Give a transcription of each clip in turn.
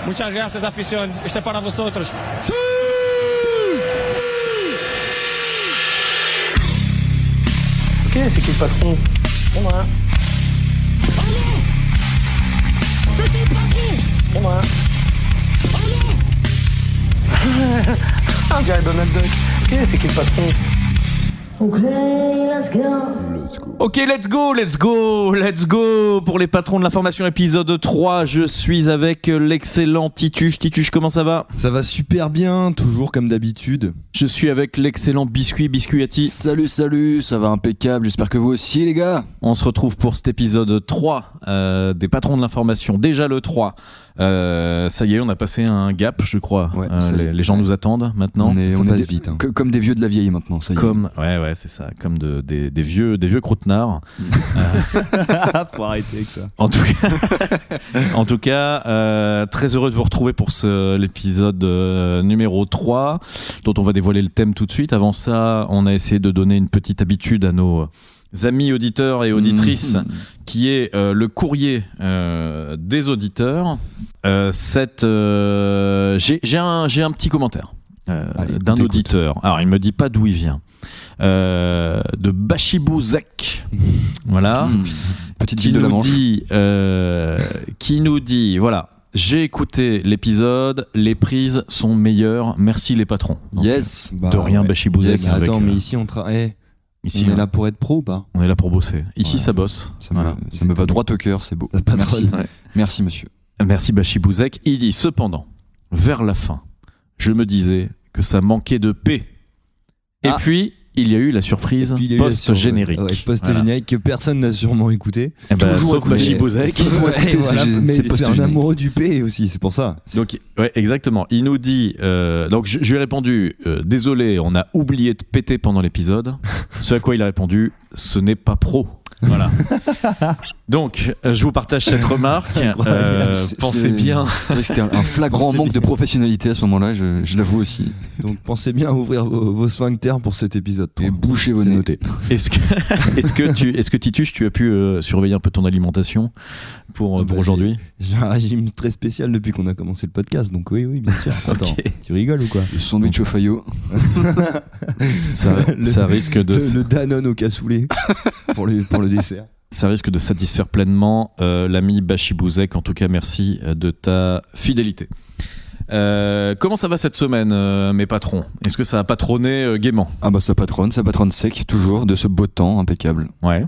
Muchas gracias, afición. Este es para vosotros. Ok, c'est qui le patron? C'est moi. C'est qui le patron? C'est moi. On dirait Donald Duck. Ok, c'est qui le patron? Ok, let's go. Ok, let's go pour les patrons de l'information épisode 3. Je suis avec l'excellent Tituche. Tituche, comment ça va? Ça va super bien, toujours comme d'habitude. Je suis avec l'excellent Biscuity. Salut, ça va impeccable, j'espère que vous aussi les gars. On se retrouve pour cet épisode 3 des patrons de l'information. Déjà le 3. Ça y est, on a passé un gap, je crois. Ouais, les gens nous attendent maintenant. On passe est vite, hein. comme des vieux de la vieille maintenant, ça y est. Ouais, c'est ça. Comme des vieux croûtenards. Faut arrêter avec ça. En tout cas, très heureux de vous retrouver pour l'épisode numéro 3, dont on va dévoiler le thème tout de suite. Avant ça, on a essayé de donner une petite habitude à nos amis auditeurs et auditrices, qui est le courrier des auditeurs. J'ai un petit commentaire d'un auditeur. Alors, il me dit pas d'où il vient. De Bachibouzek. Voilà. Petite ville de la Manche. Qui nous dit, voilà, j'ai écouté l'épisode, les prises sont meilleures, merci les patrons. Donc, Yes. de rien, Bachibouzek. Yes. avec, Attends, mais ici on travaille. ici, On est là pour être pro ou pas? on est là pour bosser. Ici, Ouais. ça bosse. Ça Voilà. me va droit au cœur, c'est beau. Ça a pas de Merci. troll. Ouais. Merci monsieur. Merci Bachibouzek. Il dit, cependant, vers la fin, je me disais que ça manquait de paix. Et Ah. puis, il y a eu la surprise Et puis, il y a eu la post-générique. Ouais, post-générique que personne n'a sûrement écouté. Eh ben, Toujours sauf écouté. Bachibouzek. Ouais, voilà, mais c'est c'est un post-générique. amoureux du P aussi, c'est pour ça. Donc, ouais, exactement. Il nous dit. Donc, je lui ai répondu désolé, on a oublié de péter pendant l'épisode. Ce à quoi il a répondu ce n'est pas pro. Voilà. Donc, je vous partage cette remarque. Pensez bien. C'est vrai que c'était un flagrant Pensez manque de bien. professionnalité à ce moment-là, je l'avoue aussi. Donc pensez bien à ouvrir vos sphincters pour cet épisode 3. Et bouchez vos C'est nez. noté. Est-ce que Tituche, tu as pu surveiller un peu ton alimentation pour Bah, aujourd'hui? J'ai un régime très spécial depuis qu'on a commencé le podcast, donc oui, bien sûr. Attends, Ok. tu rigoles ou quoi? Le sandwich au faillot. Ça risque de. Le Danone au cassoulet pour le dessert. Ça risque de satisfaire pleinement l'ami Bachibouzek. En tout cas, merci de ta fidélité. Comment ça va cette semaine, mes patrons? Est-ce que ça a patronné gaiement? Ah bah ça patronne sec, toujours, de ce beau temps impeccable. Ouais.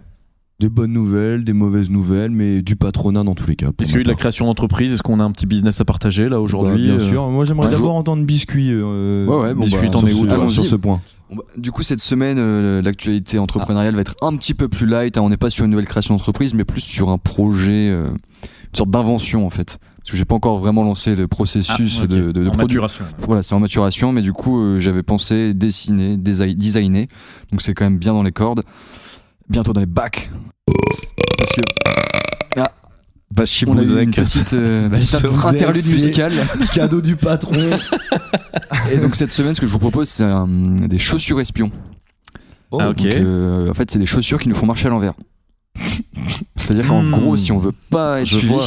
Des bonnes nouvelles, des mauvaises nouvelles, mais du patronat dans tous les cas. pour Est-ce qu'il y a eu de ma la part. création d'entreprise? Est-ce qu'on a un petit business à partager là aujourd'hui? Bah, bien sûr. Moi, j'aimerais un d'abord jour- entendre Biscuit. Biscuit, t'en sur es où, ce- toi? Allons-y. sur ce point. Bon, bah, du coup, cette semaine, l'actualité entrepreneuriale va être un petit peu plus light. Hein. On n'est pas sur une nouvelle création d'entreprise, mais plus sur un projet, une sorte d'invention en fait. Parce que j'ai pas encore vraiment lancé le processus ok. de En produit. maturation. Voilà, c'est en maturation, mais du coup, j'avais pensé dessiner, designer. Donc c'est quand même bien dans les cordes. Bientôt dans les bacs. Parce que on a eu une Bachibouzek. petite Bachibouzek, interlude c'est- musicale. Cadeau du patron. Et donc cette semaine, ce que je vous propose, c'est des chaussures espions. Oh, Ah, ok. Donc, en fait, c'est des chaussures qui nous font marcher à l'envers. C'est-à-dire qu'en gros, si on veut pas être Je suivi, vois.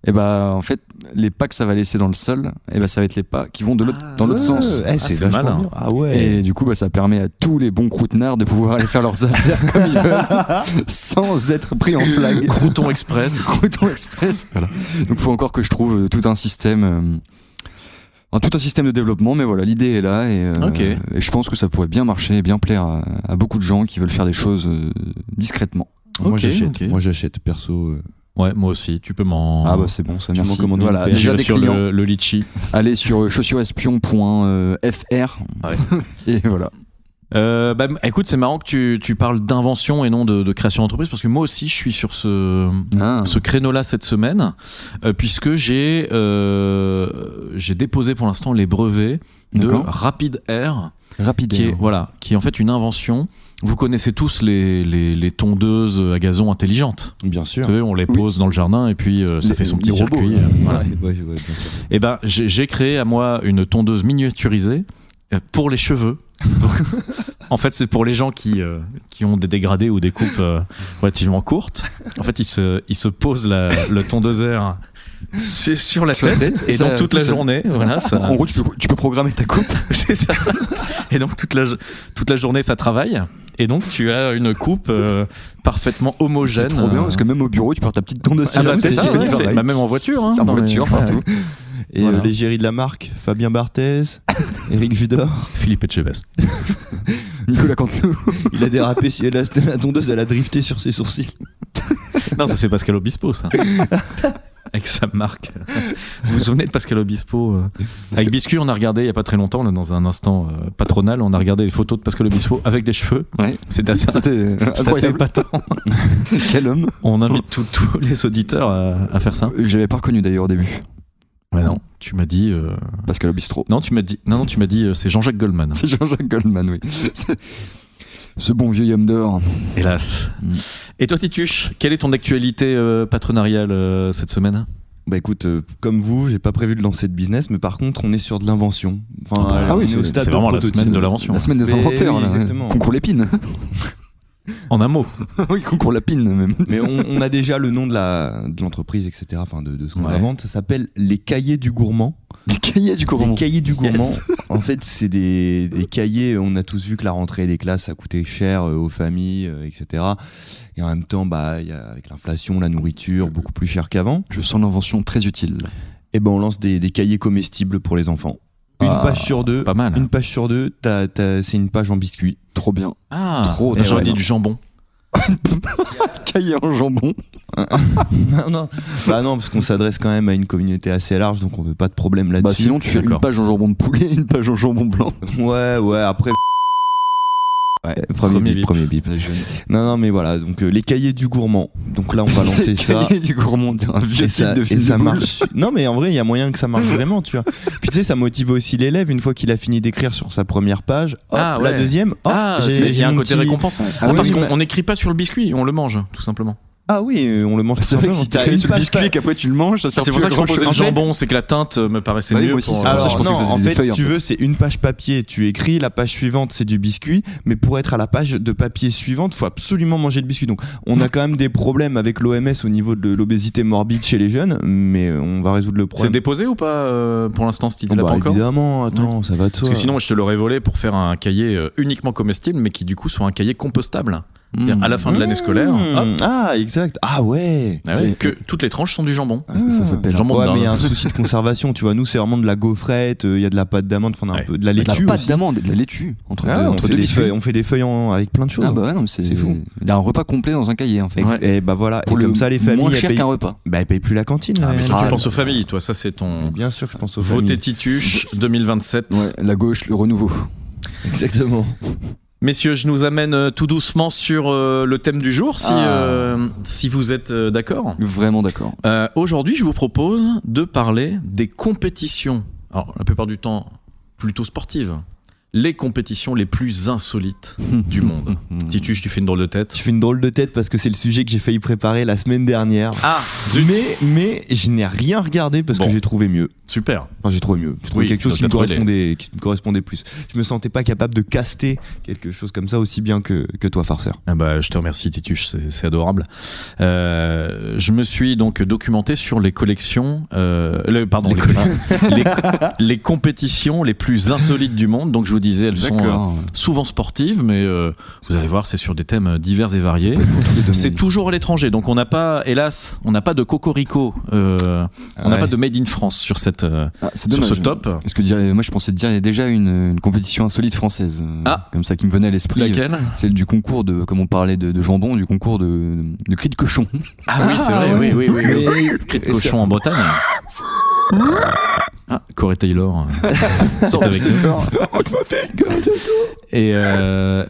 et bah en fait, les pas que ça va laisser dans le sol, et bah ça va être les pas qui vont dans l'autre sens. c'est vachement malin. bien. Ah ouais. Et du coup, bah, ça permet à tous les bons croûtenards de pouvoir aller faire leurs affaires comme ils veulent, sans être pris en flag. Crouton Express. Crouton Express. Voilà. Donc, il faut encore que je trouve tout un système de développement, mais voilà, l'idée est là et je pense que ça pourrait bien marcher et bien plaire à beaucoup de gens qui veulent faire des choses discrètement. Moi, Ok, j'achète. ok. Moi, j'achète perso. Ouais, moi aussi. Tu peux m'en. Ah bah c'est bon, ça Tu merci. m'en commandes une Voilà, paire. déjà J'irai des sur clients. le litchi. Allez sur chaussuresespion.fr et voilà. Écoute, c'est marrant que tu parles d'invention et non de création d'entreprise, parce que moi aussi je suis sur ce créneau-là cette semaine, puisque j'ai déposé pour l'instant les brevets de D'accord. Rapid Air, Rapide. qui est en fait une invention. Vous connaissez tous les tondeuses à gazon intelligentes. Bien sûr. Vous savez, on les pose dans le jardin et puis ça fait son petit les robots, circuit. là. Voilà. Ouais, bien sûr. Et ben, j'ai créé à moi une tondeuse miniaturisée pour les cheveux. Donc, en fait, c'est pour les gens qui ont des dégradés ou des coupes relativement courtes. En fait, ils se posent le tondeuse air C'est sur la Sur la tête, tête, et ça, donc toute tout la seul. journée, voilà, ça. En gros, tu peux programmer ta coupe. C'est ça. Et donc toute la journée ça travaille. Et donc tu as une coupe parfaitement homogène. C'est trop bien parce que même au bureau, tu portes ta petite tondeuse sur Ah bah, la c'est tête. ça, tu fais ouais, pareil. c'est- bah, même en voiture, hein, C'est en dans les- voiture, partout. Et Voilà. l'égérie de la marque, Fabien Barthez, Eric Judor. Philippe Etchebest. Nicolas Canteloup. Il a dérapé, la tondeuse, elle a drifté sur ses sourcils. Non, ça c'est Pascal Obispo, ça. Avec sa marque. Vous vous souvenez de Pascal Obispo avec Biscuit, on a regardé il n'y a pas très longtemps, là, dans un instant patronal, on a regardé les photos de Pascal Obispo avec des cheveux. Ouais. C'était assez, C'était c'était assez incroyable. épatant. Quel homme. On invite tous les auditeurs à faire ça. J'avais pas reconnu d'ailleurs au début. Ouais, non, tu m'as dit. Pascal Obistro. Non, tu m'as dit c'est Jean-Jacques Goldman. C'est Jean-Jacques Goldman, oui. Ce bon vieux homme d'or. Hélas. Mm. Et toi, Tituche, quelle est ton actualité patronariale cette semaine? Bah écoute, comme vous, j'ai pas prévu de lancer de business, mais par contre, on est sur de l'invention. Enfin, Ah oui, on est au stade c'est de vraiment la prototype. semaine de l'invention. La semaine des Mais inventeurs, oui, là. exactement. Concours l'épine. En un mot. Oui, concours lapine même. Mais on a déjà le nom de l'entreprise, etc. Enfin, de ce qu'on Ouais. invente. Ça s'appelle Les Cahiers du Gourmand. Les cahiers du gourmand. Les Cahiers du Gourmand. Yes. En fait, c'est des cahiers. On a tous vu que la rentrée des classes, ça coûtait cher aux familles, etc. Et en même temps, bah, y a, avec l'inflation, la nourriture, beaucoup plus cher qu'avant. Je sens l'invention très utile. Et ben, on lance des cahiers comestibles pour les enfants. Une Ah, page sur deux. pas mal. Une page sur deux, c'est une page en biscuit. Trop bien. Ah, Trop, j'aurais ouais, dit non. du jambon. Cahier en jambon. non. Bah non, parce qu'on s'adresse quand même à une communauté assez large, donc on veut pas de problème là-dessus. Bah sinon, tu fais D'accord. une page en jambon de poulet, une page en jambon blanc. Ouais, après. Ouais, Premier bip. Non, mais voilà, donc les cahiers du gourmand. Donc là, on va lancer ça. Cahier du gourmand, on dirait un vieux Et titre ça, de film et ça de boule. marche. Non, mais en vrai, il y a moyen que ça marche vraiment, tu vois. Puis tu sais, ça motive aussi l'élève une fois qu'il a fini d'écrire sur sa première page. Hop, Ah, la ouais. deuxième. Hop, Il y a un mon côté petit- récompensant. Ah oui, parce oui, qu'on n'écrit pas sur le biscuit, on le mange, tout simplement. Ah oui, on le mange C'est vrai que si t'as t'as une ce page biscuit et qu'après tu le manges, ça sert C'est pour plus ça à que je grand-chose. proposais le En fait- jambon, c'est que la teinte me paraissait Bah oui, mieux. moi aussi, pour, c'est pour ça que Alors, je pensais non, que ça en faisait des fait, feuilles, si en tu fait. veux, c'est une page papier, tu écris, la page suivante, c'est du biscuit, mais pour être à la page de papier suivante, faut absolument manger le biscuit. Donc, on a quand même des problèmes avec l'OMS au niveau de l'obésité morbide chez les jeunes, mais on va résoudre le C'est problème. déposé ou pas pour l'instant cette Oh, idée-là bah, pas encore? évidemment, attends, ça va de Parce soi. que sinon, moi, je te l'aurais volé pour faire un cahier uniquement comestible, mais qui du coup soit un cahier compostable. C'est-à-dire à la fin de l'année scolaire, hop, Ah, exact. Ah ouais. ah ouais, que toutes les tranches sont du jambon. Ça s'appelle Jambon de Ouais, mais il y a un dinde. souci de conservation, tu vois. Nous, c'est vraiment de la gaufrette, il y a de la pâte d'amande, enfin, on a un Ouais. peu de la de la laitue pâte aussi. d'amande et de la laitue entre Ah, deux, on, entre fait deux des biscuits. feuilles, on fait des feuilles avec plein de choses. Ah bah ouais, non, mais c'est fou. Il y a un repas complet dans un cahier en fait. Ouais. Et bah voilà. Pour et comme ça, les familles, moins elles cher payent, qu'un repas. bah, elles payent plus la cantine. Ah, mais toi, Ah, tu penses aux familles, toi, ça c'est ton Bien sûr que je pense aux voté familles. Tituche 2027. Ouais, la gauche, le renouveau. Exactement. Messieurs, je nous amène tout doucement sur le thème du jour, si vous êtes d'accord. Vraiment d'accord. Aujourd'hui, je vous propose de parler des compétitions. Alors, la plupart du temps, plutôt sportives. Les compétitions les plus insolites du monde. Tituche, tu fais une drôle de tête. Je fais une drôle de tête parce que c'est le sujet que j'ai failli préparer la semaine dernière. Ah, zut. Mais je n'ai rien regardé parce Bon. que j'ai trouvé mieux. Super. Enfin, j'ai trouvé mieux. J'ai trouvé Oui, quelque chose donc qui me, t'as trouvé qui me correspondait plus. Je me sentais pas capable de caster quelque chose comme ça aussi bien que toi, farceur. Ah bah, je te remercie, Tituche, c'est adorable. Je me suis donc documenté sur les collections, les compétitions les plus insolites du monde. Donc je vous disais, elles sont D'accord. souvent sportives, mais vous allez voir, c'est sur des thèmes divers et variés. C'est toujours à l'étranger, donc on n'a pas, hélas, on n'a pas de cocorico, on n'a pas de Made in France sur cette, C'est sur dommage. ce top. Parce que moi je pensais dire il y a déjà une compétition insolite française. Ah. Comme ça qui me venait à l'esprit. Laquelle? Celle du concours de, comme on parlait de jambon, du concours de cris de cochon. Ah oui, c'est vrai, oui. Cri de cochon en Bretagne. Ah, Corey Taylor. C'est avec nous. Et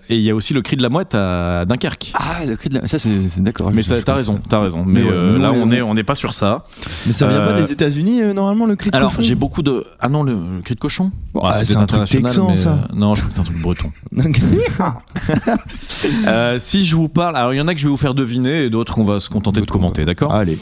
il y a aussi le cri de la mouette à Dunkerque. Ah, le cri de la... Ça c'est d'accord. Mais je ça, t'as raison. Mais ouais, nous, là, on est- on n'est pas sur ça. Mais ça vient pas des États-Unis normalement le cri de Alors, cochon. j'ai beaucoup de. Ah non, le cri de cochon. Ah, c'est c'est peut-être un truc international, texan, mais ça. non, je crois que c'est un truc breton. Si je vous parle, alors il y en a que je vais vous faire deviner et d'autres qu'on va se contenter de commenter, d'accord? Allez.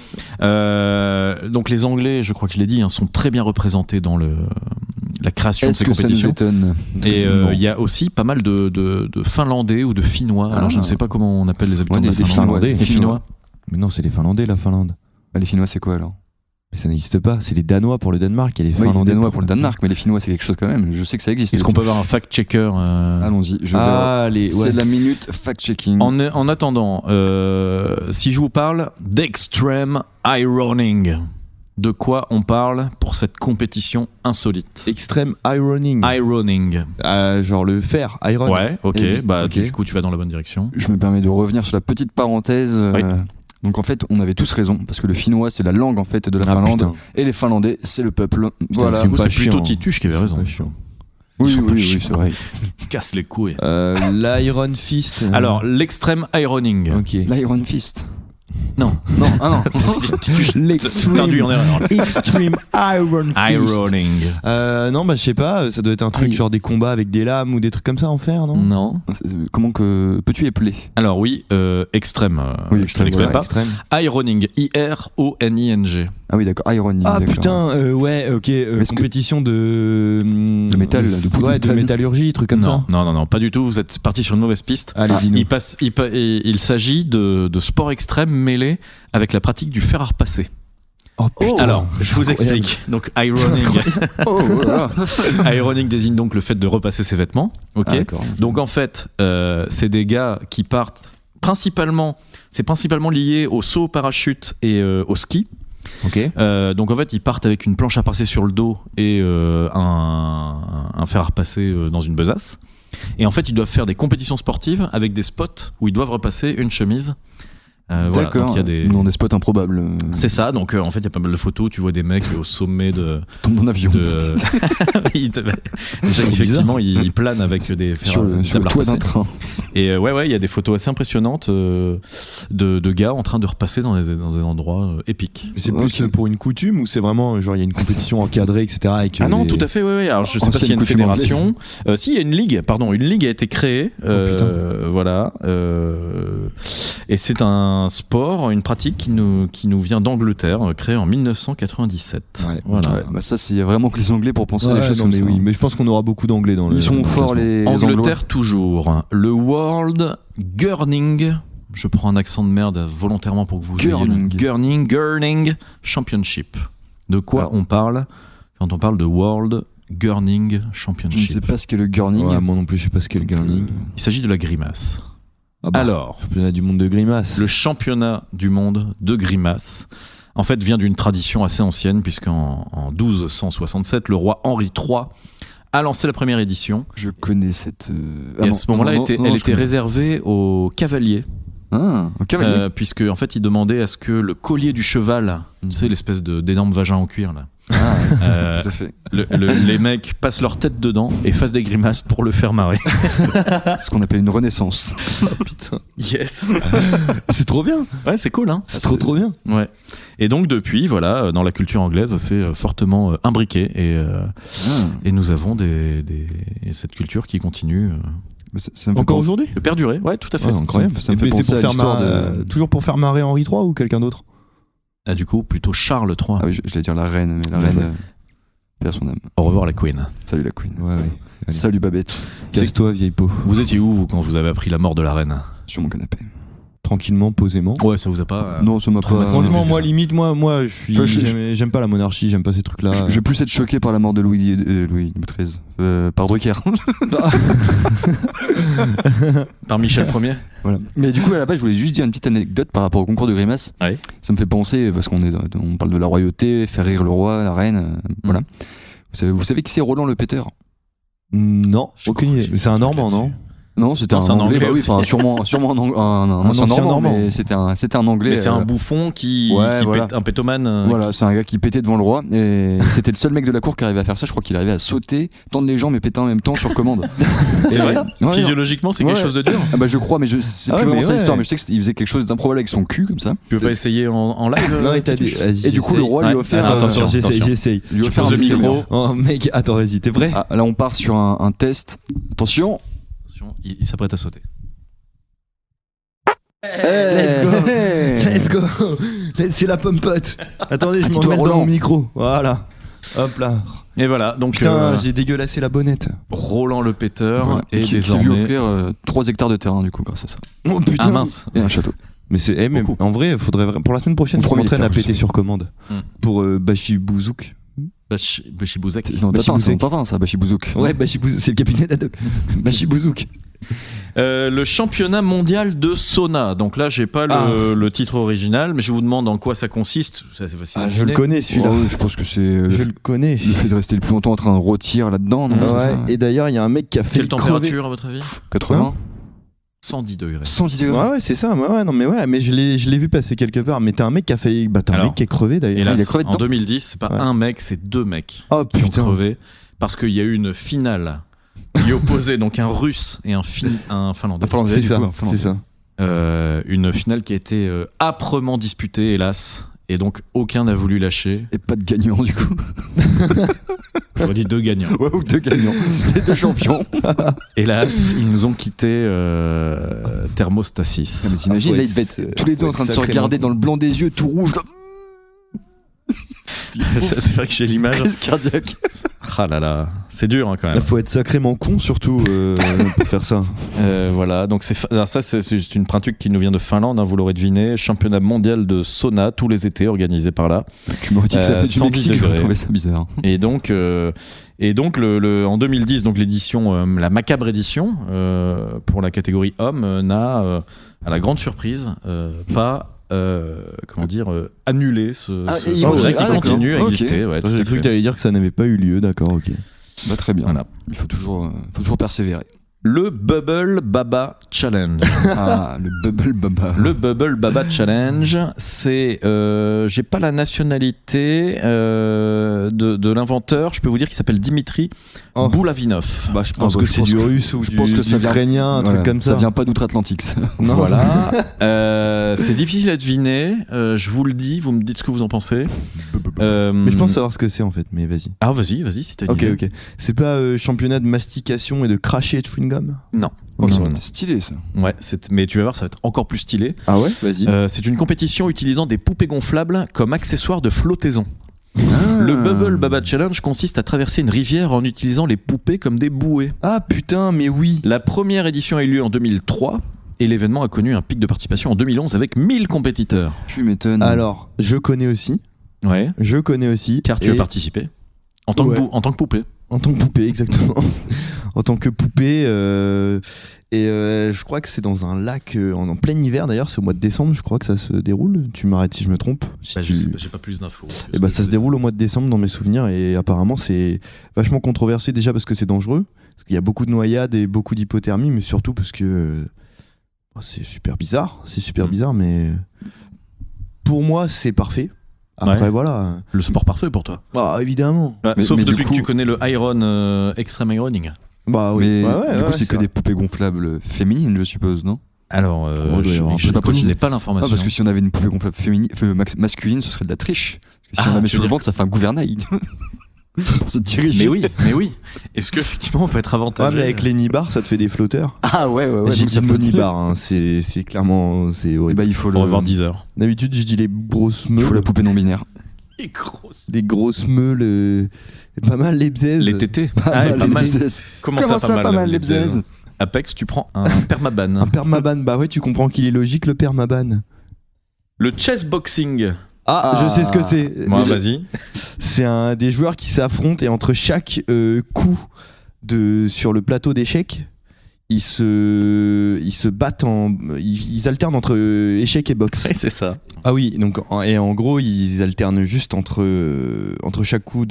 Donc les Anglais, je crois que je l'ai dit, sont très bien représentés dans la création de Est-ce ces que ça nous compétitions. étonne? Et il y a aussi pas mal de Finlandais ou de Finnois. Alors je ne sais pas comment on appelle les habitants Ouais, de la des Finlande. Finlandais. Des Finnois. Mais non, c'est les Finlandais, la Finlande. Ah, les Finnois c'est quoi alors? Mais ça n'existe pas, c'est les Danois pour le Danemark et les Oui, les Finlandais Danois pour le Danemark, mais les Finnois c'est quelque chose quand même. Je sais que ça existe. Est-ce qu'on peut avoir un fact-checker Allons-y. C'est la minute fact-checking. En attendant, si je vous parle d'extreme ironing, de quoi on parle pour cette compétition insolite? Extreme ironing. Ironing. Genre le fer, iron. Ouais, ok. Ok. Du coup, tu vas dans la bonne direction. Je me permets de revenir sur la petite parenthèse. Oui. Donc en fait, on avait tous raison parce que le finnois c'est la langue en fait de la Finlande putain. et les Finlandais c'est le peuple. Voilà. Du coup, c'est pas plutôt chiant. Tituche qui avait raison. Pas chiant. Oui, Ils oui, sont c'est vrai. Ils cassent les couilles. L'Iron Fist. Alors, l'extreme ironing. Ok. L'Iron Fist. Non. Non, ah non. C'est induit en erreur. là. Extreme Iron Fist. Ironing. Non, bah je sais pas, ça doit être un truc genre des combats avec des lames ou des trucs comme ça en fer, non? Non. Comment que peux-tu épeler? Alors oui, extrême. Oui, Je extrême, ne l'explique voilà, pas. Extrême. Ironing. I-R-O-N-I-N-G. Ah oui, d'accord. Ironing. Ah d'accord. putain, ouais, ok. Est-ce que- Compétition de métal, de poudre ouais, de de métal. métallurgie, truc comme ça. Non, pas du tout. Vous êtes parti sur une mauvaise piste. Allez, dis-nous. Il s'agit de sport extrême mêlé avec la pratique du fer à repasser. Oh putain. Alors, je vous incroyable. explique. Donc, ironing. Oh, voilà. Ironing désigne donc le fait de repasser ses vêtements. Ok. Ah, d'accord. Donc en fait, c'est des gars qui partent principalement lié au saut au parachute et au ski. Ok. Donc en fait, ils partent avec une planche à repasser sur le dos et un fer à repasser dans une besace. Et en fait, ils doivent faire des compétitions sportives avec des spots où ils doivent repasser une chemise. Voilà, D'accord. donc il y a des... Dans des spots improbables. C'est ça, donc en fait il y a pas mal de photos, tu vois des mecs au sommet de... Tombent d'un avion. Effectivement, ils planent avec des Sur le toit d'un train. Et ouais, il y a des photos assez impressionnantes de gars en train de repasser dans des endroits épiques. Mais c'est plus pour une coutume ou c'est vraiment genre il y a une compétition encadrée, etc. Avec, Ah non, des- tout à fait, ouais. Alors je sais pas c'est s'il y a une une coutume fédération. Si, il y a une ligue, pardon, une ligue a été créée. Voilà. Et c'est un sport, une pratique qui nous vient d'Angleterre, créée en 1997. Ouais. Voilà. Ouais, bah ça, c'est vraiment que les Anglais pour penser à Ouais, des choses non, comme mais ça. oui, mais je pense qu'on aura beaucoup d'anglais dans le. Ils sont dans le forts, classement. les Angleterre Anglois. toujours. Le World Gurning. Je prends un accent de merde volontairement pour que vous Gurning Championship. De quoi Alors. on parle quand on parle de World Gurning Je ne sais Championship? pas ce qu'est le gurning. Ouais, moi non plus, je sais pas ce qu'est le gurning. Il s'agit de la grimace. Ah bah, Alors, championnat du monde de grimace. le championnat du monde de grimace, en fait, vient d'une tradition assez ancienne, puisqu'en 1267, le roi Henri III a lancé la première édition. Je connais cette. Et à ce moment-là, elle était réservée aux cavaliers, Ah, un cavalier. puisque en fait, il demandait à ce que le collier du cheval, tu sais, l'espèce d'énorme vagin en cuir, là, Tout à fait. les mecs passent leur tête dedans et fassent des grimaces pour le faire marrer. Ce qu'on appelle une renaissance. Putain. Yes. C'est trop bien. Ouais, c'est cool, hein. C'est trop bien. Ouais. Et donc depuis, voilà, dans la culture anglaise, c'est fortement imbriqué et nous avons cette culture qui continue Ça me fait Encore pen- aujourd'hui. de perdurer. Ouais, tout à fait. Ouais, incroyable. ça me fait Mais c'est penser pour à faire l'histoire toujours pour faire marrer Henri III ou quelqu'un d'autre? Ah, du coup, plutôt Charles III. Ah oui, j'allais dire la reine, mais la reine. Paix à son âme. Au revoir la Queen. Salut la queen. Ouais. Allez. Salut Babette. Casse-toi, vieille peau. Vous étiez où, vous, quand vous avez appris la mort de la reine? Sur mon canapé. Tranquillement, posément. Ouais, ça vous a pas... Non, ça m'a pas. Franchement, moi, limite, moi, je suis. Tu vois, J'aime pas la monarchie, j'aime pas ces trucs-là. Je vais plus être choqué par la mort de Louis XIII. Par Drucker. Par Michel Ier. Voilà. Mais du coup, à la base, je voulais juste dire une petite anecdote par rapport au concours de grimaces. Ouais. Ça me fait penser, parce qu'on parle de la royauté, faire rire le roi, la reine, voilà. Vous savez qui c'est Roland Le Peter? Non, Je aucune crois que idée. j'ai C'est un vu un truc Normand, non? là-dessus. Non, c'était Non, un c'est un anglais. Anglais Bah oui, aussi. enfin, sûrement un ancien ancien normand, Normand. mais c'était un anglais. Mais c'est un bouffon qui voilà. pète, un pétomane. Voilà, c'est un gars qui pétait devant le roi et c'était le seul mec de la cour qui arrivait à faire ça. Je crois qu'il arrivait à sauter, tendre les jambes et péter en même temps sur commande. C'est Et- vrai. Ouais, Physiologiquement, c'est quelque Ouais. chose de dur. Ah bah je crois, mais c'est Ah plus ouais, vraiment mais ça ouais. l'histoire. Mais je sais qu'il faisait quelque chose d'improbable avec son cul comme ça. Tu veux pas essayer en live? Non, il t'a dit. Et du coup, le roi lui a offert. Attends, attention, J'essaye. Lui a Tu offert poses un le micro. Oh mec, attends, vas-y, t'es prêt? Ah, là, on part sur un test. Attention. Attention, il s'apprête à sauter. Let's go. C'est la pompote. Attendez, je m'en Dis-toi, mets dans Roland. mon micro. Voilà. Hop là. Et voilà, donc Putain, j'ai dégueulassé la bonnette. Roland Le Peter Voilà. et qui lui désormais offrir 3 hectares de terrain du coup grâce à ça. Oh putain. ah mince. Et un château. Mais en vrai, faudrait pour la semaine prochaine, je m'entraîne à péter sur commande pour Bashi Bouzouk. Bashi Bouzak. Non, Tintin, ça, Bashi Bouzouk. Ouais, Bashi Bouzouk, c'est le capitaine Haddock. Bashi Bouzouk. Le championnat mondial de sauna. Donc là, j'ai pas le titre original, mais je vous demande en quoi ça consiste. C'est assez facile. Je le connais celui-là. Ouais, je pense que c'est. Je le connais. Le fait de rester le plus longtemps en train de rôtir là-dedans, non? Ouais. Et d'ailleurs, il y a un mec qui a fait. Quelle température à votre avis? 80. 110 degrés. 110 degrés. Ouais, c'est ça. Mais je l'ai vu passer quelque part. Mais t'as un mec qui a failli. T'as un mec qui est crevé d'ailleurs. Et là, il est crevé en 2010, c'est pas un mec, c'est 2 mecs qui ont crevé parce qu'il y a eu une finale qui opposait donc un Russe et un Finlandais. C'est ça. Une finale qui a été âprement disputée, hélas. Et donc aucun n'a voulu lâcher. Et pas de gagnant du coup. J'aurais dit 2 gagnants. Ouais, ou 2 gagnants. Les 2 champions. Hélas, ils nous ont quitté Thermostasis. Mais t'imagines, là, ils devaient être tous les deux en train de se regarder dans le blanc des yeux, tout rouge. Là. C'est vrai que j'ai l'image. Crise cardiaque. Ah là là, c'est dur quand même. Il faut être sacrément con surtout pour faire ça. Voilà, donc alors ça c'est une pratique qui nous vient de Finlande, vous l'aurez deviné, championnat mondial de sauna tous les étés organisé par là. Tu m'aurais dit que ça peut être du 110 Mexique, degrés. je trouvais ça bizarre. Et donc en 2010, donc l'édition, la macabre édition pour la catégorie homme n'a, à la grande surprise, pas annuler ce projet qui continue à exister. Ouais, j'ai cru que t'allais dire que ça n'avait pas eu lieu, d'accord, ok. Bah, très bien. Voilà. Il faut toujours persévérer. Le Bubble Baba Challenge. Le Bubble Baba. Le Bubble Baba Challenge, c'est, j'ai pas la nationalité de l'inventeur. Je peux vous dire qu'il s'appelle Dimitri Boulavinov. Bah, je pense que c'est du russe ou du ukrainien, un truc comme ça. Ça vient pas d'outre-Atlantique. Ça. Non, voilà. C'est difficile à deviner. Je vous le dis. Vous me dites ce que vous en pensez. Mais je pense savoir ce que c'est en fait. Mais vas-y. Ah, vas-y, si t'as dit. Ok. C'est pas championnat de mastication et de cracher et de chewing-gum? Non. Oh, ça va être stylé ça. Ouais, mais tu vas voir, ça va être encore plus stylé. Ah ouais, vas-y. C'est une compétition utilisant des poupées gonflables comme accessoire de flottaison. Le Bubble Baba Challenge consiste à traverser une rivière en utilisant les poupées comme des bouées. Ah putain, mais oui. La première édition a eu lieu en 2003 et l'événement a connu un pic de participation en 2011 avec 1000 compétiteurs. Tu m'étonnes. Alors, je connais aussi. Ouais. Car tu as participé en tant que poupée. En tant que poupée, exactement. En tant que poupée. Je crois que c'est dans un lac en plein hiver d'ailleurs, c'est au mois de décembre, je crois que ça se déroule. Tu m'arrêtes si je me trompe. J'ai pas plus d'infos. Ça se déroule au mois de décembre dans mes souvenirs et apparemment c'est vachement controversé déjà parce que c'est dangereux, parce qu'il y a beaucoup de noyades et beaucoup d'hypothermie, mais surtout parce que c'est super bizarre. Mais pour moi c'est parfait. Après voilà. Le sport parfait pour toi. Bah évidemment. Sauf depuis que tu connais le Iron Extreme Ironing. Bah oui. Du coup c'est que des poupées gonflables féminines, je suppose, non? Alors, je n'ai pas l'information. Parce que si on avait une poupée gonflable masculine, ce serait de la triche. Parce que si on la met sur le ventre, ça fait un gouvernail. Pour se diriger. Mais oui. Est-ce qu'effectivement on peut être avantagé? Ouais, mais avec les nibards, ça te fait des flotteurs. Ah ouais. J'ai dit le nibar, hein. C'est clairement, c'est horrible. Bah, il faut revoir 10 heures. D'habitude, je dis les grosses meules. Il faut la poupée non binaire. Les grosses meules. Pas mal les bzaises. Les tétés. Pas mal. Comment ça, pas mal les bzaises? Apex, tu prends un permaban. Un permaban, bah ouais, tu comprends qu'il est logique le permaban. Le chessboxing. Je sais ce que c'est. Moi, vas-y. C'est des joueurs qui s'affrontent et entre chaque coup sur le plateau d'échecs, ils se battent ils alternent entre échecs et boxe. C'est ça. Ah oui, donc en gros ils alternent juste entre chaque coup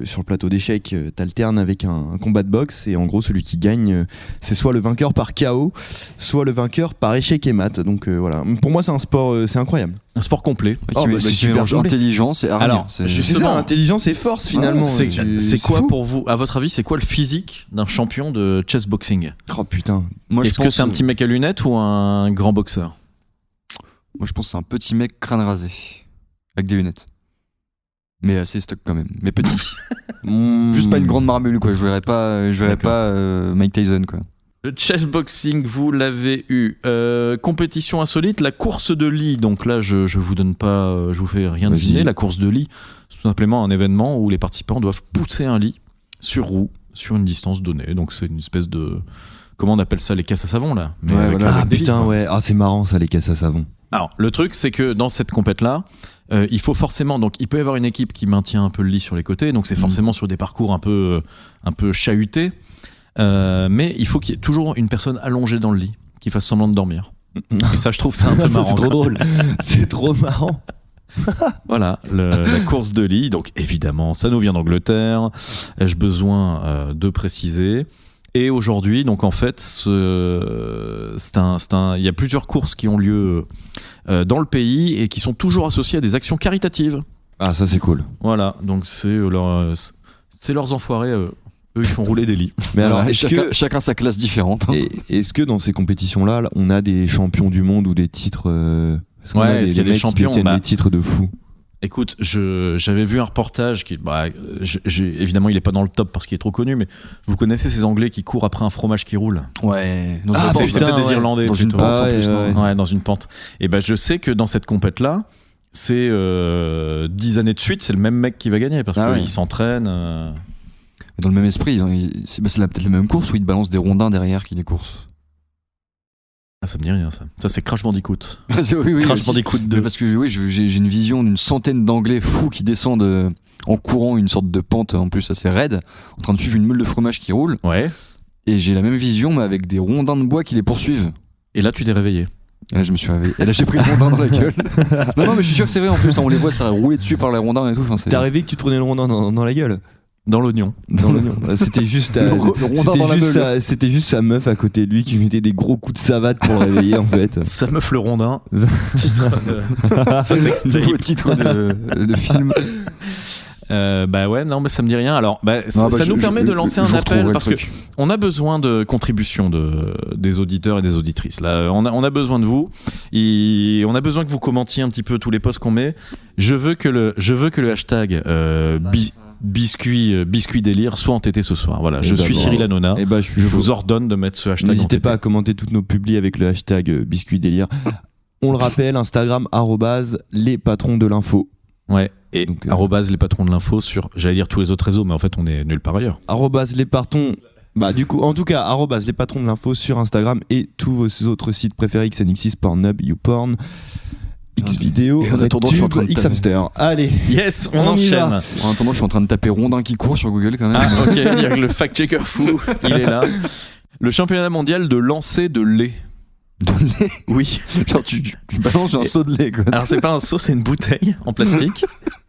sur le plateau d'échecs, t'alternes avec un combat de boxe et en gros celui qui gagne c'est soit le vainqueur par KO, soit le vainqueur par échec et mat. Donc voilà, pour moi c'est un sport, c'est incroyable. Un sport complet. C'est super intelligence et arme. Alors, c'est ça, intelligence et force finalement. C'est quoi pour vous, à votre avis, c'est quoi le physique d'un champion de chessboxing? Oh putain. Est-ce que c'est un petit mec à lunettes ou un grand boxeur? Moi je pense que c'est un petit mec crâne rasé, avec des lunettes. Mais assez stock quand même, mais petit. Juste pas une grande marmule quoi, je verrais pas Mike Tyson quoi. Le chessboxing, vous l'avez eu. Compétition insolite, la course de lit. Donc là, je vous donne pas, je vous fais rien deviner. La course de lit, c'est tout simplement un événement où les participants doivent pousser un lit sur roue, sur une distance donnée. Donc c'est une espèce de... Comment on appelle ça, les caisses à savon là? Mais putain, ouais. Ah, c'est marrant ça, les caisses à savon. Alors, le truc, c'est que dans cette compète-là, il faut forcément. Donc, il peut y avoir une équipe qui maintient un peu le lit sur les côtés. Donc, c'est forcément sur des parcours un peu chahutés. Mais il faut qu'il y ait toujours une personne allongée dans le lit qui fasse semblant de dormir. Et ça, je trouve c'est un peu marrant. C'est trop drôle. C'est trop marrant. Voilà, la course de lit. Donc, évidemment, ça nous vient d'Angleterre. Ai-je besoin de préciser? Et aujourd'hui, donc en fait, il y a plusieurs courses qui ont lieu dans le pays et qui sont toujours associées à des actions caritatives. Ah, ça c'est cool. Voilà, donc c'est leurs enfoirés. Eux, ils font rouler des lits. Mais alors, chacun sa classe différente. Hein. Est-ce que dans ces compétitions-là, on a des champions du monde ou des titres est-ce qu'il y a des champions qui détiennent des titres de fou? Écoute, j'avais vu un reportage qui, évidemment, il est pas dans le top parce qu'il est trop connu, mais vous connaissez ces Anglais qui courent après un fromage qui roule? Ouais. C'est peut-être des Irlandais. Dans une pente en plus. Ouais, dans une pente. Et je sais que dans cette compète-là, c'est 10 années de suite, c'est le même mec qui va gagner parce qu'il s'entraîne. Dans le même esprit, c'est peut-être la même course où ils te balancent des rondins derrière qui les coursent. Ah, ça me dit rien, ça. Ça, c'est Crash Bandicoot. oui, Crash Bandicoot 2. Parce que j'ai une vision d'une centaine d'Anglais fous qui descendent en courant une sorte de pente en plus assez raide, en train de suivre une meule de fromage qui roule. Ouais. Et j'ai la même vision, mais avec des rondins de bois qui les poursuivent. Et là, tu t'es réveillé. Et là, je me suis réveillé. Et là, j'ai pris le rondin dans la gueule. non, mais je suis sûr que c'est vrai en plus. On les voit se faire rouler dessus par les rondins et tout. Enfin, T'es rêvé que tu te prenais le rondin dans la gueule? Dans l'oignon. C'était juste, c'était juste sa meuf à côté de lui qui lui mettait des gros coups de savate pour le réveiller en fait. Sa meuf le rondin. Ça c'est nouveau titre de film. Non, mais ça me dit rien. Alors, ça nous permet de lancer un appel parce que on a besoin de contributions des auditeurs et des auditrices. Là, on a besoin de vous. On a besoin que vous commentiez un petit peu tous les posts qu'on met. Je veux que le hashtag biscuit délire soit entêté ce soir. Voilà, je suis Cyril Hanouna. Je vous ordonne de mettre ce hashtag. N'hésitez pas à commenter toutes nos publis avec le hashtag biscuit délire. On le rappelle, Instagram @les patrons de l'info. Ouais. Et les patrons de l'info sur, j'allais dire tous les autres réseaux, mais en fait on est nulle part ailleurs. Les patrons. Du coup, en tout cas, les patrons de l'info sur Instagram et tous vos autres sites préférés, XNX6, Pornhub, YouPorn, Xvideo, RedTube, Xhamster. Allez, yes, on enchaîne. En attendant, je suis en train de taper rondin qui court sur Google quand même. Ah, ok, il y a le fact-checker fou, il est là. Le championnat mondial de lancer de lait. De lait? Oui. Genre tu balances un seau de lait quoi. Alors c'est pas un seau, c'est une bouteille en plastique.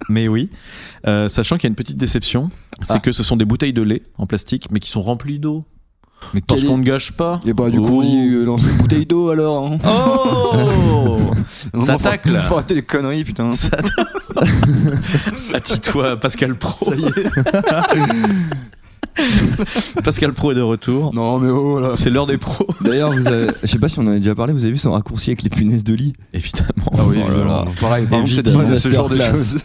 Mais oui. Sachant qu'il y a une petite déception, c'est que ce sont des bouteilles de lait en plastique, mais qui sont remplies d'eau. Mais parce qu'on ne gâche pas. Et du coup on dit lance une bouteille d'eau alors. Hein. Oh ça tacle. Faut arrêter les conneries putain. Attends-toi Pascal Pro. Ça y est. Pascal Pro est de retour. Non mais oh là. C'est l'heure des pros. D'ailleurs, je sais pas si on en a déjà parlé, vous avez vu son raccourci avec les punaises de lit? Évidemment. Ah oui, pareil, c'est ce genre de choses.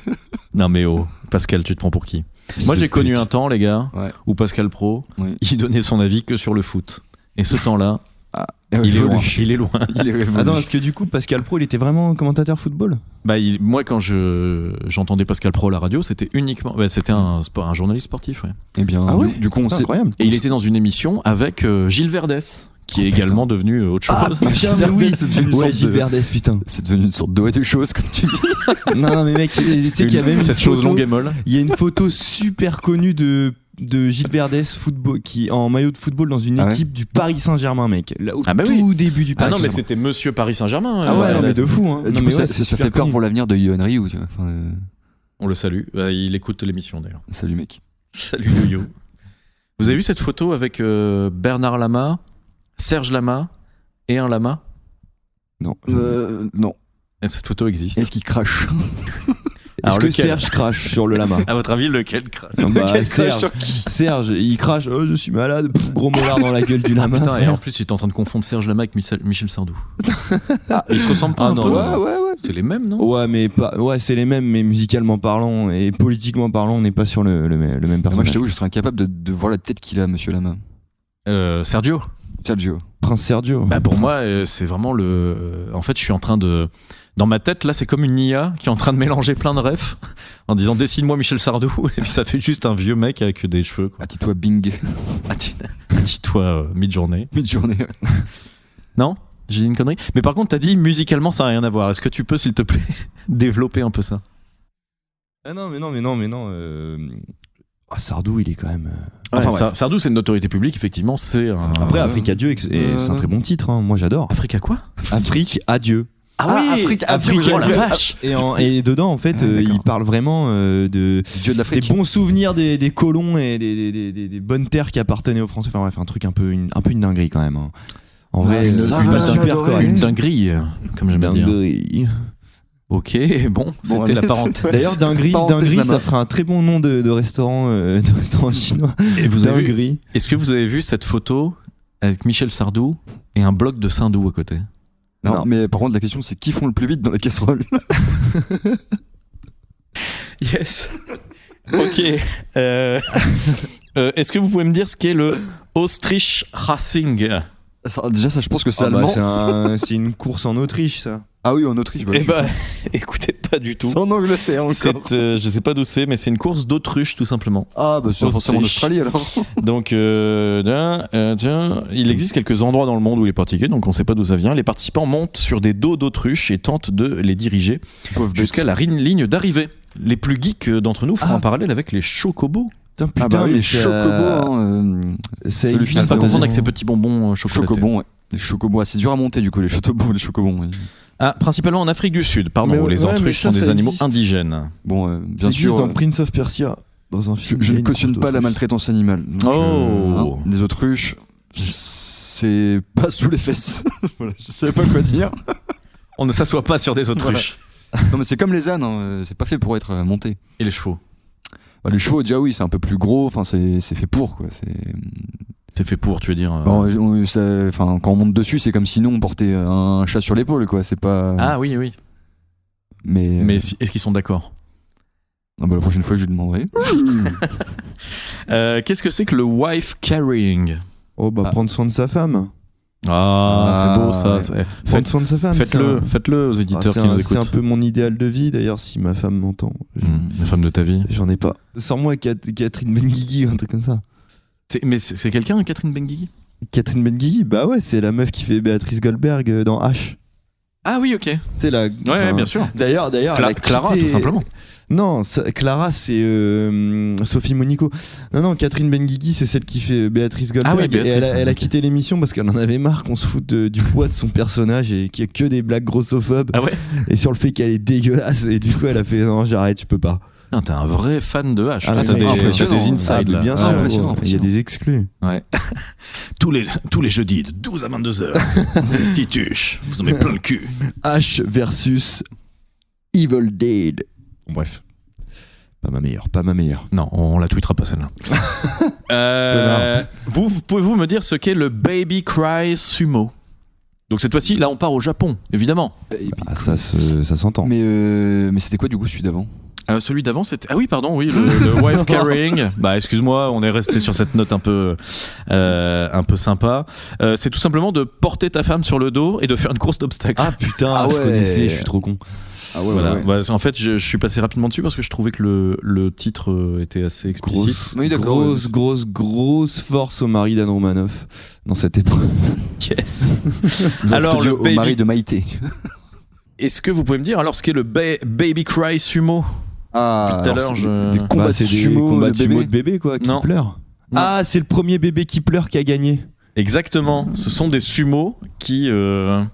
Non mais Pascal, tu te prends pour qui? Moi j'ai connu un temps, les gars, où Pascal Pro, il donnait son avis que sur le foot. Et ce temps-là, il est loin. Il est loin. Attends, parce que du coup, Pascal Pro, il était vraiment commentateur football? Moi, quand j'entendais Pascal Pro à la radio, c'était uniquement. C'était un journaliste sportif, ouais. Eh bien, du coup, c'est incroyable. Et il était dans une émission avec Gilles Verdès, qui est également devenu autre chose. C'est devenu Gilles Verdès, putain. C'est devenu une sorte de chose, comme tu dis. Non, mais mec, tu sais qu'il y a même cette chose longue et molle. Il y a une photo super connue de Gilles Verdès football, qui en maillot de football dans une équipe du Paris Saint-Germain, mec. Là, au tout début du Paris. Ah non, mais c'était Monsieur Paris Saint-Germain. Ah ouais, mais de fou. Hein. Du coup, ça fait peur pour l'avenir de Yohan Ryu. On le salue. Il écoute l'émission d'ailleurs. Salut mec. Salut Yo-Yo. Vous avez vu cette photo avec Bernard Lama, Serge Lama et un lama? Non. Non. Et cette photo existe. Est-ce qu'il crache? Est-ce que Serge crache sur le lama? À votre avis, lequel crache? Serge, sur qui? Serge, il crache. Oh, je suis malade. Gros molar dans la gueule du lama. Putain, et en plus, tu es en train de confondre Serge Lama avec Michel Sardou. Ils se ressemblent pas un peu? Ouais. C'est les mêmes, non? Ouais, mais c'est les mêmes, mais musicalement parlant et politiquement parlant, on n'est pas sur le même personnage. Moi, je t'avoue, je serais incapable de voir la tête qu'il a, Monsieur Lama. Sergio. Prince Sergio. Pour moi, c'est vraiment En fait, je suis en train de. Dans ma tête, là, c'est comme une IA qui est en train de mélanger plein de refs en disant dessine-moi Michel Sardou, et puis ça fait juste un vieux mec avec des cheveux. Attends-toi Bing. Attends-toi Mid-journée. Mid-journée. Non? J'ai dit une connerie. Mais par contre, t'as dit musicalement, ça n'a rien à voir. Est-ce que tu peux, s'il te plaît, développer un peu ça? Ah non. Sardou, il est quand même. Sardou, c'est une notoriété publique, effectivement. C'est un... Après, Afrique Adieu, c'est un très bon titre. Hein. Moi, j'adore. Afrique à quoi? Afrique Adieu. Afrique, oh la vache. Et dedans, en fait, il parle vraiment Dieu de l'Afrique. des bons souvenirs des colons et des bonnes terres qui appartenaient aux Français. Enfin bref, un truc un peu une dinguerie quand même. Hein. En vrai, une dinguerie, comme j'aime bien dire. dinguerie. Ok, bon, c'était la parenthèse. D'ailleurs, dinguerie, ça ferait un très bon nom de restaurant, chinois. Et vous avez dinguerie. Est-ce que vous avez vu cette photo avec Michel Sardou et un bloc de Sindou à côté? Non, mais par contre, la question, c'est qui font le plus vite dans la casserole? Yes. Ok. Est-ce que vous pouvez me dire ce qu'est le Ostrich Racing? Déjà, ça, je pense que c'est allemand. C'est une course en Autriche, ça. Ah oui, en Autriche. Eh bah, écoutez, pas du tout. C'est en Angleterre encore. Je sais pas d'où c'est, mais c'est une course d'autruche, tout simplement. Ah, bah c'est forcément en Australie alors. Donc, il existe quelques endroits dans le monde où il est pratiqué, donc on sait pas d'où ça vient. Les participants montent sur des dos d'autruche et tentent de les diriger jusqu'à la ligne d'arrivée. Les plus geeks d'entre nous feront un parallèle avec les chocobos. Putain, les chocobos. Ça Il existe. faut pas confondre avec ces petits bonbons chocolatés. Chocobons, ouais. Les chocobos, c'est dur à monter du coup, les chocobos. Ouais. Ah, principalement en Afrique du Sud, pardon, où les autruches sont des animaux indigènes. Bon, bien ça sûr. existe dans Prince of Persia, dans un film. Je ne cautionne pas la maltraitance animale. Donc, des autruches, c'est pas sous les fesses. Voilà, je savais pas quoi dire. On ne s'assoit pas sur des autruches. Voilà. Non mais c'est comme les ânes, hein. C'est pas fait pour être monté. Et les chevaux? Bah, les chevaux, déjà oui, c'est un peu plus gros. Enfin, c'est fait pour quoi. C'est fait pour, tu veux dire Bon, quand on monte dessus, c'est comme si nous on portait un chat sur l'épaule, quoi. C'est pas. Ah oui. Mais est-ce qu'ils sont d'accord? La prochaine fois, je lui demanderai. Qu'est-ce que c'est que le wife carrying? Prendre soin de sa femme. C'est beau ça. Ouais. Prendre soin de sa femme. Faites-le aux éditeurs qui nous écoutent. C'est un peu mon idéal de vie, d'ailleurs, si ma femme m'entend. La femme de ta vie? J'en ai pas. Sors-moi Catherine Benguigui, un truc comme ça. Mais c'est quelqu'un, Catherine Benguigui? Catherine Benguigui, bah ouais, c'est la meuf qui fait Béatrice Goldberg dans H. Ah oui, ok. C'est la. Ouais, bien sûr. D'ailleurs, Clara, tout simplement. Non, Clara, c'est Sophie Monico. Non, Catherine Benguigui, c'est celle qui fait Béatrice Goldberg. Ah oui, Béatrice, elle a quitté l'émission parce qu'elle en avait marre qu'on se foute du poids de son personnage et qu'il y a que des blagues grossophobes. Ah ouais. Et sur le fait qu'elle est dégueulasse. Et du coup, elle a fait non, j'arrête, je peux pas. Non, t'es un vrai fan de H. T'as des insides. Bien sûr, impressionnant. Il y a des exclus. Ouais. tous les jeudis de 12 à 22h. Tituche, vous en mettez plein le cul. H versus Evil Dead. Bon, bref. Pas ma meilleure. Non, on la tweetera pas celle-là. Pouvez-vous me dire ce qu'est le Baby Cry Sumo? Donc cette fois-ci, là on part au Japon, évidemment. Ça s'entend. Mais c'était quoi du coup celui d'avant? Celui d'avant, c'était... Ah oui, pardon, oui, le wife carrying. Bah, excuse-moi, on est resté sur cette note un peu sympa. C'est tout simplement de porter ta femme sur le dos et de faire une course d'obstacles. Ah putain, je connaissais, je suis trop con. Ah ouais, voilà. ouais. Bah, en fait, je suis passé rapidement dessus parce que je trouvais que le titre était assez explicite. Grosse force au mari d'Anne Romanoff dans cette épreuve. Yes. Alors, le mari de Maïté. Est-ce que vous pouvez me dire alors ce qu'est le Baby Cry Sumo? Ah, tout à l'heure, des combats de sumo de bébé quoi, qui pleurent. Non. Ah, c'est le premier bébé qui pleure qui a gagné. Exactement. Ce sont des sumos qui ont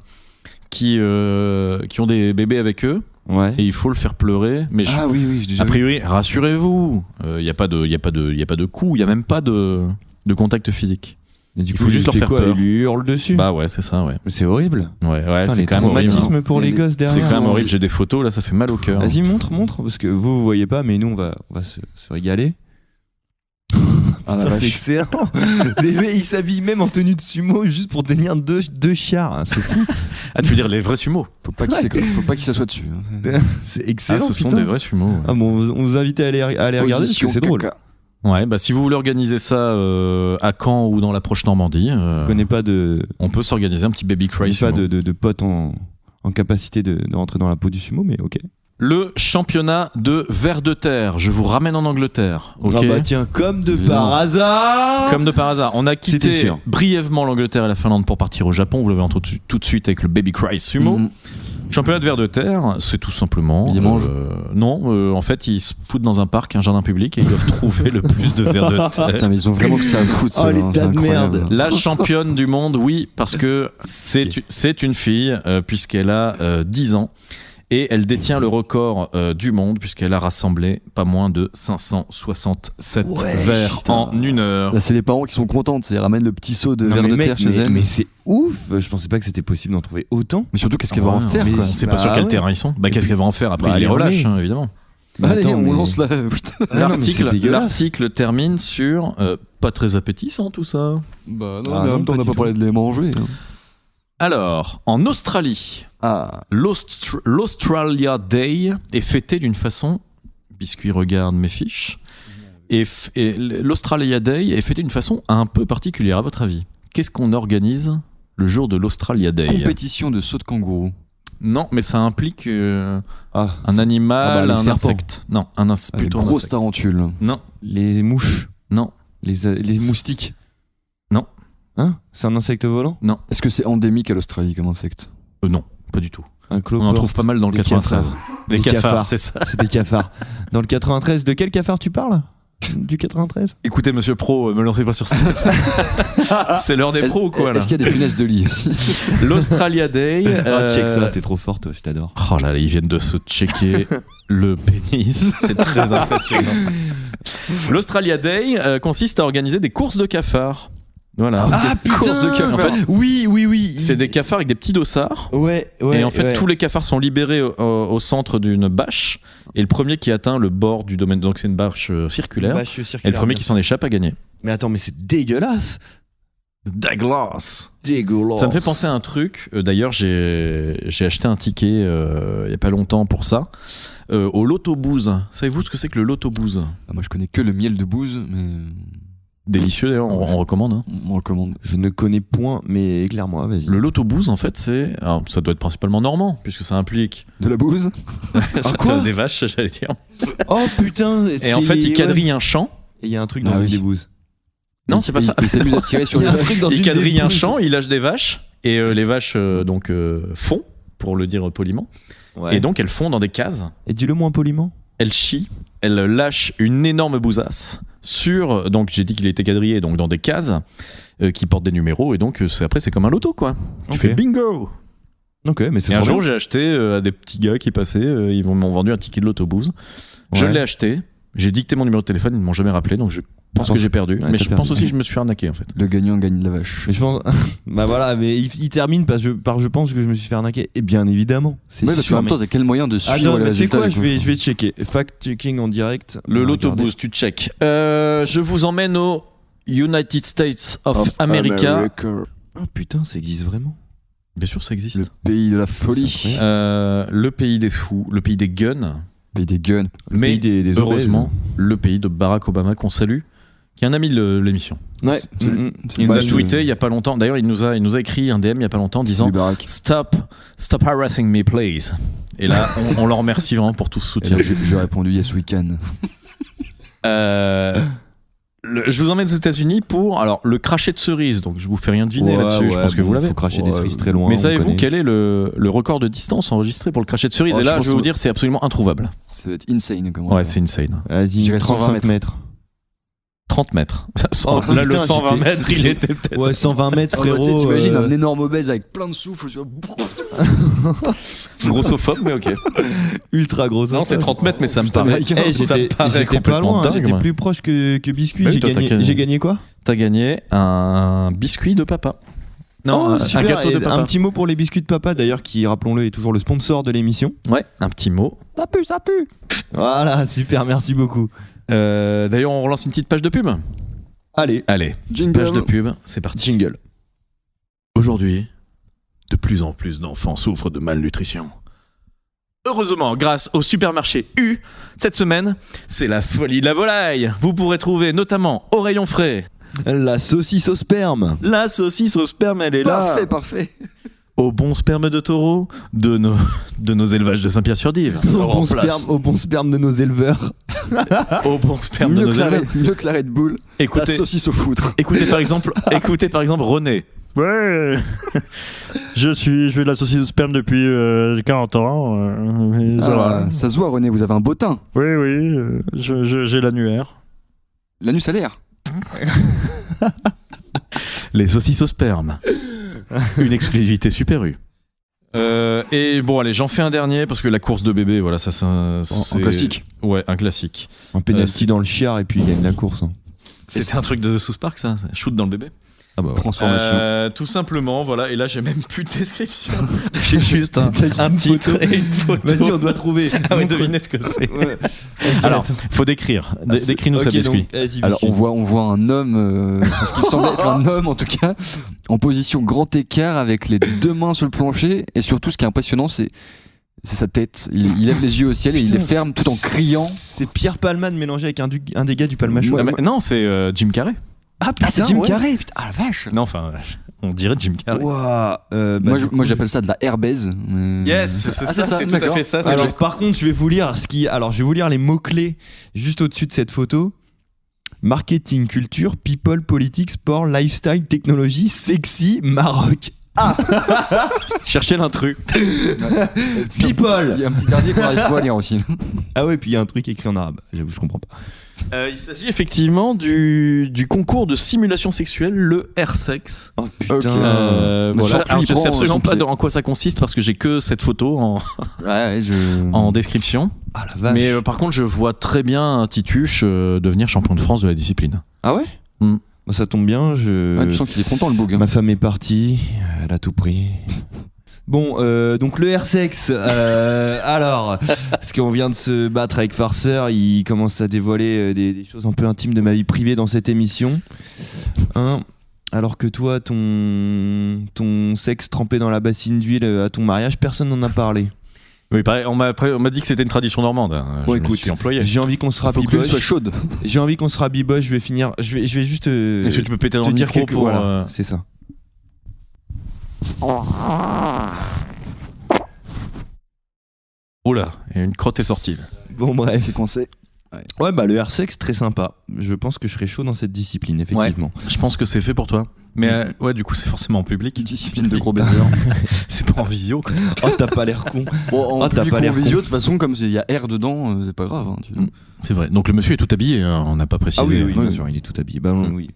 des bébés avec eux. Ouais. Et il faut le faire pleurer. Mais oui, j'ai déjà a priori, rassurez-vous, il y a pas de coup, il y a même pas de contact physique. Et du il coup, faut juste leur faire peur. Il lui hurle dessus. Bah ouais, c'est ça, ouais. Mais c'est horrible. Ouais, putain, c'est quand même horrible. Traumatisme pour les gosses derrière. C'est quand même horrible. J'ai des photos là, ça fait mal au cœur. Vas-y, montre, parce que vous voyez pas, mais nous on va se régaler. Ah, putain, c'est excellent. Il s'habille même en tenue de sumo juste pour tenir deux chars. C'est fou. Ah, tu veux dire les vrais sumos? Faut pas qu'il s'assoie dessus. C'est excellent. Ce sont des vrais sumos. Ouais. Ah bon, on vous invite à aller regarder parce que c'est drôle. Ouais, bah si vous voulez organiser ça à Caen ou dans la proche Normandie, on peut s'organiser un petit baby cry sumo. Pas de potes en capacité de rentrer dans la peau du sumo, mais ok. Le championnat de vers de terre. Je vous ramène en Angleterre. Ok. Ah bah tiens, comme de par hasard. Comme de par hasard, on a C'était quitté sûr. brièvement l'Angleterre et la Finlande pour partir au Japon. Vous l'avez entendu tout de suite avec le Baby Cry Sumo. Championnat de vers de terre, c'est tout simplement. Ils mangent Non, en fait, ils se foutent dans un parc, un jardin public, et ils doivent trouver le plus de vers de terre. Putain, mais ils ont vraiment que ça à foutre. Oh, ceux-là, les hein, tas c'est de incroyable. merde. La championne du monde, oui, parce que c'est une fille, puisqu'elle a 10 ans. Et elle détient le record du monde, puisqu'elle a rassemblé pas moins de 567 vers en une heure. Là, c'est les parents qui sont contents, ils ramènent le petit seau de Non, verre mais de mec, terre chez elle. mais c'est ouf. Je pensais pas que c'était possible d'en trouver autant. Mais surtout, qu'est-ce qu'elle va en Ouais, faire, mais quoi. On sait pas sur Bah quel ouais. terrain ils sont. Bah, qu'est-ce qu'elle va en faire après? Bah, Il les les relâche, remet. évidemment. Bah, Allez, attends, on mais- lance là. Putain. Ah non, mais c'est dégueulasse. L'article termine sur pas très appétissant tout ça. Bah Ah non, mais en non, même temps, on pas n'a du pas tout. parlé de les manger. hein. Alors, en Australie, Ah, l'Australia Day est fêté d'une façon. Biscuit regarde mes fiches. Et l'Australia Day est fêté d'une façon un peu particulière, à votre avis. Qu'est-ce qu'on organise le jour de l'Australia Day? compétition de saut de kangourou. Non, mais ça implique Ah, un animal, Ah bah, les un serpents. insecte. Non, Ah, les plutôt un grosses insecte. tarentules. Non, les mouches, non, les moustiques. Non. Hein? C'est un insecte volant? Est-ce que c'est endémique à l'Australie comme insecte? non, pas du tout. Un On en cloporte. trouve pas mal dans le Des 93. cafards. Les Des cafards, cafards. c'est ça. C'est des cafards. Dans le 93, de quel cafard tu parles? Du 93? Écoutez, monsieur Pro, me lancez pas sur ce C'est l'heure des pros ou quoi là? Est-ce qu'il y a des punaises de lit aussi? L'Australia Day. Ah, check ça, t'es trop forte, je t'adore. Oh là là, ils viennent de se checker le pénis. C'est très impressionnant. L'Australia Day consiste à organiser des courses de cafards. Voilà. Ah Courses de cafards. En fait, oui. c'est des cafards avec des petits dossards. Ouais. Et en fait, tous les cafards sont libérés au centre d'une bâche. Et le premier qui atteint le bord du domaine, donc c'est une bâche circulaire. Et le premier qui s'en échappe a gagné. Mais attends, mais c'est dégueulasse. Douglas. Dégueulasse. Ça me fait penser à un truc. D'ailleurs, j'ai acheté un ticket il y a pas longtemps pour ça. Au Loto-Booze. Savez-vous ce que c'est que le Loto-Booze? Ah, moi, je connais que le miel de bouse, mais Délicieux d'ailleurs, on recommande. Hein. on recommande. Je ne connais point, mais éclaire-moi, vas-y. Le Loto-Booze, en fait, c'est. Alors, ça doit être principalement normand, puisque ça implique. De la bouse? quoi Des vaches, j'allais dire. Oh putain. Et en fait, il quadrille un champ. Et il y a un truc dans Ah une oui. des bouses. Non, c'est pas ça. Il s'amuse à tirer sur Il y les a un vaches. truc dans Il une quadrille des un bouses. champ, il lâche des vaches. Et les vaches, font, pour le dire poliment. Ouais. Et donc, elles font dans des cases. Et dis-le moins poliment. Elle chie, elle lâche une énorme bousasse sur, donc j'ai dit qu'il était quadrillé donc dans des cases qui portent des numéros et donc après c'est comme un loto quoi. Tu Ok. fais bingo. Ok, mais c'est Et un trop jour bien. j'ai acheté à des petits gars qui passaient, ils m'ont vendu un ticket de l'autobus. Je Ouais. l'ai acheté, j'ai dicté mon numéro de téléphone, ils ne m'ont jamais rappelé donc je pense que j'ai perdu. Ouais, Mais t'as je pense perdu. aussi que je me suis fait arnaquer en fait. Le gagnant gagne de la vache. Mais je pense. Bah voilà, mais il termine par je pense que je me suis fait arnaquer. Et bien évidemment. C'est Ouais, parce sûr. qu'en même temps, t'as quel moyen de suivre Attends, les mais tu sais résultats quoi, du je coup vais checker. Fact-checking en direct. Le On va l'autobus, regarder. tu check. Je vous emmène au United States of America. Oh putain, ça existe vraiment. Bien sûr ça existe. Le pays de la C'est folie. incroyable. Le pays des fous, le pays des guns. Le pays des guns. Mais pays des heureusement, le pays de Barack Obama qu'on salue, qui est un ami de l'émission. Ouais. Salut. Il nous a Ouais, tweeté il y a pas longtemps. D'ailleurs, il nous a écrit un DM il y a pas longtemps disant Salut, Barack. stop harassing me, please. Et là, on leur remercie vraiment pour tout ce Et soutien. là, j'ai répondu yes we can. Je vous emmène aux États-Unis pour alors le crachet de cerise. Donc je vous fais rien deviner là-dessus. Je pense que vous l'avez. Faut cracher Ouais, des cerises très loin. Mais on savez-vous connaît. quel est le record de distance enregistré pour le crachet de cerise? Oh, Et je là, pense je vais vous que- dire, c'est absolument introuvable. Ça va être insane. Comment Ouais, c'est insane. Vas-y, dirais 35 mètres. 30 mètres. Oh, Là, le putain, 120 j'étais- mètres, il était peut-être. Ouais, 120 mètres, Oh, bah, tu sais, frérot. t'imagines un énorme obèse avec plein de souffle. Tu vois, Grossophobe, mais ok. ultra gros. Non, c'est 30 mètres, mais ça me Putain, paraît. américain. ça me paraît J'étais pas complètement loin, dingue, j'étais moi. plus proche que Biscuit. Oui, J'ai toi, t'as gagné, gagné. j'ai gagné quoi? T'as gagné un biscuit de papa. Non, Oh, un super. gâteau de Et papa. un petit mot pour les biscuits de papa, d'ailleurs, qui, rappelons-le, est toujours le sponsor de l'émission. Ouais, un petit mot. Ça pue. Voilà, super, merci beaucoup. D'ailleurs, on relance une petite page de pub. Allez, Allez, Jingle. page de pub, c'est parti. jingle. Aujourd'hui, de plus en plus d'enfants souffrent de malnutrition. Heureusement, grâce au supermarché U, cette semaine, c'est la folie de la volaille. Vous pourrez trouver notamment au rayon frais La saucisse au sperme. la saucisse au sperme, elle est là. Parfait. au bon sperme de taureau de nos élevages de Saint-Pierre-sur-Dive. Au bon sperme de nos éleveurs. Au bon sperme de nos éleveurs. Mieux que la Red Bull, la saucisse au foutre. Écoutez par exemple René. Ouais, je fais de la saucisse de sperme depuis 40 ans. Ça va. Ça se voit, René, vous avez un beau teint. Oui, j'ai l'annuaire. L'anus à l'air. Les saucisses au sperme. Une exclusivité Super U. Et bon, allez, j'en fais un dernier parce que la course de bébé, voilà, ça c'est un classique. Ouais, un classique. Un penalty dans le chiard et puis il gagne la course. Hein. C'était un truc de South Park, ça. Shoot dans le bébé. Ah bah, transformation. Tout simplement, voilà. Et là, j'ai même plus de description. J'ai juste un titre et une photo. Vas-y, on doit trouver. Ah oui, devinez ce que c'est. Ouais. Alors, faut décrire. Décris-nous ça, Biscuit. Alors, on voit un homme, ce qui semble être un homme en tout cas, en position grand écart avec les deux mains sur le plancher. Et surtout, ce qui est impressionnant, c'est sa tête. Il lève les yeux au ciel et il les ferme tout en criant. C'est Pierre Palmade mélangé avec un des gars du Palmachot. Non, c'est Jim Carrey. Ah putain, c'est Jim Carrey, putain, ah la vache. Non, enfin, on dirait Jim Carrey. Moi, j'appelle ça de la airbaise. Yes, c'est tout à fait ça. Alors, par contre, je vais vous lire les mots-clés juste au-dessus de cette photo. Marketing, culture, people, politique, sport, lifestyle, technologie, sexy, Maroc. Ah. Cherchez l'intrus. People. Il y a un petit dernier qu'on n'arrive pas à lire aussi. Ah ouais, puis il y a un truc écrit en arabe. J'avoue, je comprends pas. Il s'agit effectivement du concours de simulation sexuelle, le R-Sex. Oh putain. Voilà. Alors, je sais absolument pas en quoi ça consiste parce que j'ai que cette photo en description. Ah la vache. Mais par contre, je vois très bien un Tituche devenir champion de France de la discipline. Ah ouais. Bah, ça tombe bien. Tu sens qu'il est content le beau gars. Ma femme est partie. Elle a tout pris. Bon, donc le R-Sex, alors, parce qu'on vient de se battre avec Farceur, il commence à dévoiler des choses un peu intimes de ma vie privée dans cette émission. Alors que toi, ton sexe trempé dans la bassine d'huile à ton mariage, personne n'en a parlé. Oui, pareil, on m'a dit que c'était une tradition normande. Bon, je écoute, me suis employé. J'ai envie qu'on se rabiboche. Faut que soit chaude. J'ai envie qu'on se rabiboche. Je vais finir. Je vais juste. Est-ce que tu peux péter dans le dire micro quelques pour voilà, c'est ça. Oh là, une crotte est sortie. Bon bref, c'est coincé. Ouais, bah le R-Sex, très sympa. Je pense que je serais chaud dans cette discipline, effectivement. Ouais, je pense que c'est fait pour toi. Mais ouais, du coup, c'est forcément en public. Une discipline de gros baiseurs. C'est pas en visio, quoi. Oh, t'as pas l'air con. Bon, en public ou en visio, de toute façon, comme il y a R dedans, c'est pas grave. Hein, c'est vrai. Donc le monsieur est tout habillé, hein, on n'a pas précisé. Ah oui, bien sûr, il est tout habillé. Bah oui.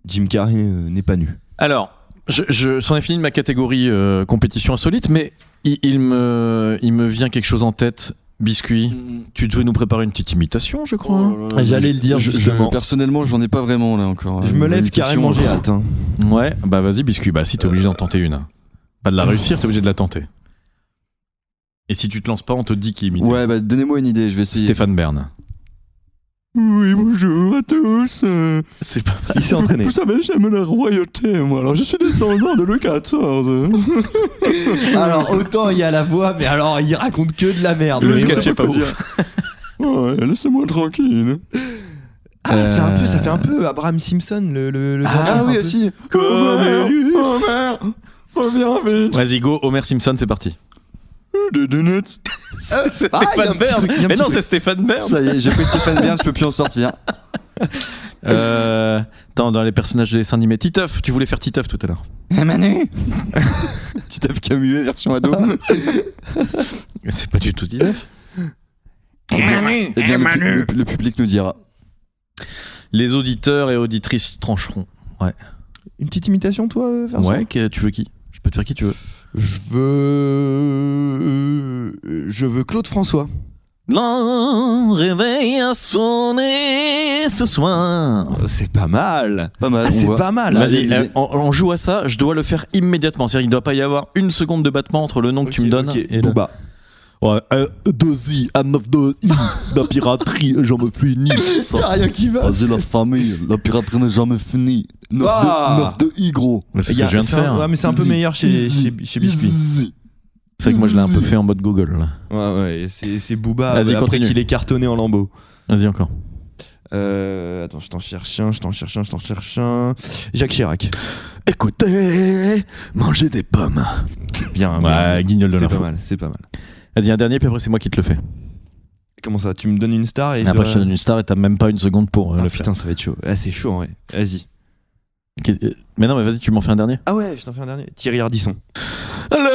Jim Carrey n'est pas nu. Alors, c'en est fini de ma catégorie compétition insolite, mais il me vient quelque chose en tête. Biscuit, tu devais nous préparer une petite imitation, je crois. J'allais le dire justement. Personnellement, j'en ai pas vraiment là encore. Je me lève carrément, j'ai hâte. Hein. Ouais, bah vas-y Biscuit, bah si t'es obligé d'en tenter une. Pas de la réussir, t'es obligé de la tenter. Et si tu te lances pas, on te dit qui imite. Ouais, bah donnez-moi une idée, je vais essayer. Stéphane Bern. Oui, bonjour à tous. C'est pas mal. Il s'est entraîné. Vous savez, j'aime la royauté, moi. Alors, je suis descendant de Louis XIV. Alors, autant il y a la voix, mais alors il raconte que de la merde. Le sketch est pas ouf. Ouais, laissez-moi tranquille. Ah, c'est un peu, ça fait un peu Abraham Simpson, le Ah oui, aussi. Homer, reviens vite. Vas-y, go, Homer Simpson, c'est parti. Des donuts. C'est Stéphane Bern. Mais non, c'est Stéphane Bern. Ça y est, j'ai pris Stéphane Bern, je peux plus en sortir. Attends, dans les personnages de dessin animé, Titeuf, tu voulais faire Titeuf tout à l'heure. Manu. Titeuf Camus, version ado. C'est pas du tout Titeuf. Eh bien, le public nous dira. Les auditeurs et auditrices trancheront. Ouais. Une petite imitation, toi, Vincent ? Ouais, tu veux qui ? Je peux te faire qui tu veux. Je veux Claude François. Le réveil a sonné ce soir. C'est pas mal. Pas mal. C'est pas mal. Vas-y, on joue à ça. Je dois le faire immédiatement. C'est-à-dire qu'il ne doit pas y avoir une seconde de battement entre le nom que tu me donnes et le... Booba. Ouais, 2i à 9-2i, la piraterie, j'en me finis. Y'a rien qui va. Vas-y, la famille, la piraterie n'est jamais finie. 9-2i, gros. Mais c'est ce que je viens de faire. Ouais, mais c'est un peu meilleur chez Biscuit. C'est vrai que moi je l'ai un peu fait en mode Google là. Ouais, c'est Booba Vas-y, après continue. qu'il est cartonné en lambeaux. Vas-y encore. Attends, je t'en cherche un. Jacques Chirac. Écoutez, mangez des pommes. Bien. Ouais, guignol de l'info. C'est pas mal. Vas-y, un dernier, puis après c'est moi qui te le fais. Comment ça? Tu me donnes une star et Après je te donne une star et t'as même pas une seconde pour le faire. Putain, ça va être chaud. Ah, c'est chaud en vrai. Vas-y. Mais non, mais vas-y, tu m'en fais un dernier. Ah ouais, je t'en fais un dernier. Thierry Ardisson. Alors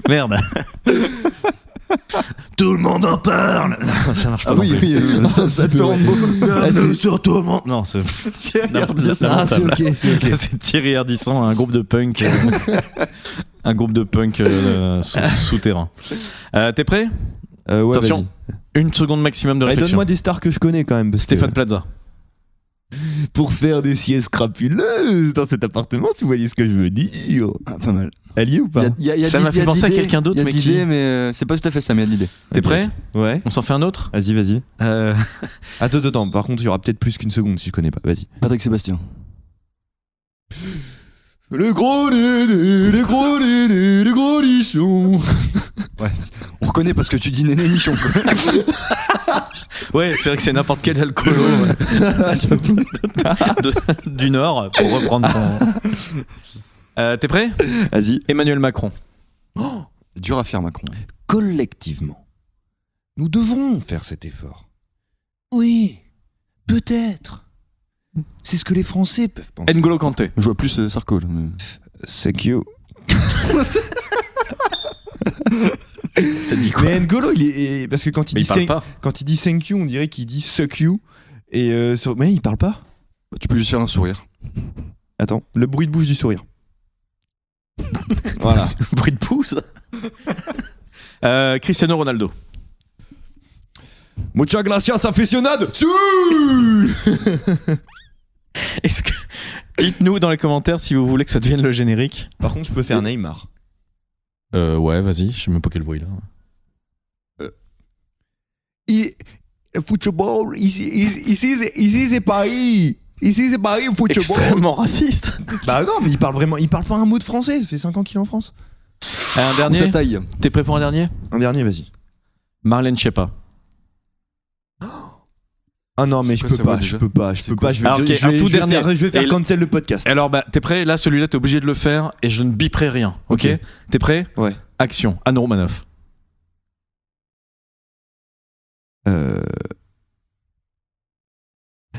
Merde. Tout le monde en parle. Ça marche pas. Ah oui, ça te rend beau. Sur tout le monde. Non, c'est c'est ok. c'est Thierry Ardisson, un groupe de punk. Un groupe de punk souterrain. T'es prêt? Ouais, attention, une seconde maximum de réflexion. Donne-moi des stars que je connais quand même. Stéphane Plaza. Pour faire des siestes crapuleuses dans cet appartement, si vous voyez ce que je veux dire. Ah, pas mal. Allié ou pas? Ça m'a fait penser à quelqu'un d'autre. Il y a d'idées, mais c'est pas tout à fait ça, mais il y a de l'idée. T'es prêt? Ouais. On s'en fait un autre? Vas-y. Attends. Par contre, il y aura peut-être plus qu'une seconde si je connais pas. Vas-y. Patrick Sébastien. Le gros néné, le gros nichon. Ouais, on reconnaît parce que tu dis néné nichon. Ouais, c'est vrai que c'est n'importe quel alcoolo du Nord, pour reprendre son... T'es prêt? Vas-y. Emmanuel Macron. Oh, dur à faire, Macron. collectivement, nous devrons faire cet effort. Oui, peut-être. C'est ce que les Français peuvent penser. N'Golo Kanté. Je vois plus Sarko. Thank you. T'as dit quoi? Mais N'Golo, il est parce que quand il parle pas. quand il dit thank you, on dirait qu'il dit suck you. Et mais il parle pas. Tu peux juste faire un sourire. Attends, le bruit de bouche du sourire. Voilà. Bruit de pouce. Cristiano Ronaldo. Muchas gracias, aficionado. Est-ce que... Dites-nous dans les commentaires si vous voulez que ça devienne le générique. Par contre, je peux faire Neymar. Ouais, vas-y, je sais même pas quel bruit là. Football, ici c'est Paris. Ici c'est Paris, football. Extrêmement raciste. Bah non, mais il parle pas un mot de français, ça fait 5 ans qu'il est en France. Un dernier. Sa taille. T'es prêt pour un dernier? Un dernier, vas-y. Marlène Schiappa. Ah non, mais je peux pas. Je vais faire cancel le podcast. Alors bah t'es prêt? Là celui-là t'es obligé de le faire et je ne biperai rien. Ok. T'es prêt? Ouais. Action. Anne Romanoff.